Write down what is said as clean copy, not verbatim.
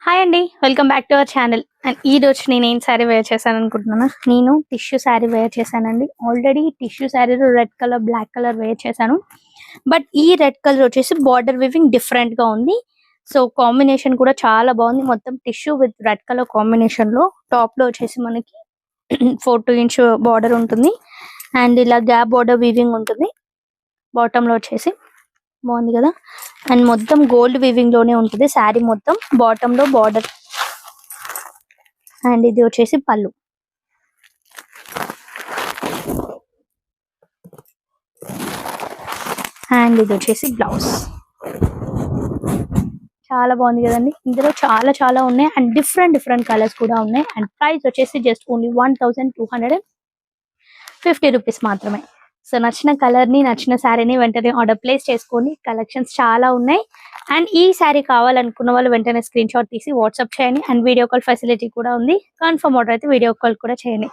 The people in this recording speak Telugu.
హాయ్ అండి, welcome back to our channel. And ఈ రోజు నేను ఏం శారీ వేర్ చేశాను అనుకుంటున్నాను. నేను టిష్యూ శారీ వేర్ చేశానండి. ఆల్రెడీ టిష్యూ శారీలో red colour, black colour wear చేశాను. బట్ ఈ రెడ్ కలర్ వచ్చేసి బార్డర్ వివింగ్ డిఫరెంట్ గా ఉంది. సో కాంబినేషన్ కూడా చాలా బాగుంది. మొత్తం tissue with red colour combination లో టాప్ లో వచ్చేసి మనకి 4-2 ఇంచ్ బార్డర్ ఉంటుంది. అండ్ ఇలా గ్యాప్ బార్డర్ వీవింగ్ ఉంటుంది. బాటమ్ లో వచ్చేసి బాగుంది కదా. అండ్ మొత్తం గోల్డ్ వీవింగ్ లోనే ఉంటుంది శారీ మొత్తం. బాటమ్ లో బార్డర్ అండ్ ఇది వచ్చేసి పళ్ళు. అండ్ ఇది వచ్చేసి బ్లౌజ్. చాలా బాగుంది కదండి. ఇందులో చాలా చాలా ఉన్నాయి అండ్ డిఫరెంట్ కలర్స్ కూడా ఉన్నాయి. అండ్ ప్రైస్ వచ్చేసి జస్ట్ ఓన్లీ 1250 రూపీస్ మాత్రమే. సో నచ్చిన కలర్ ని, నచ్చిన శారీని వెంటనే ఆర్డర్ ప్లేస్ చేసుకోండి. కలెక్షన్స్ చాలా ఉన్నాయి. అండ్ ఈ శారీ కావాలనుకున్న వాళ్ళు వెంటనే స్క్రీన్ షాట్ తీసి వాట్సాప్ చేయండి. అండ్ వీడియో కాల్ ఫెసిలిటీ కూడా ఉంది. కన్ఫర్మ్ ఆర్డర్ అయితే వీడియో కాల్ కూడా చేయండి.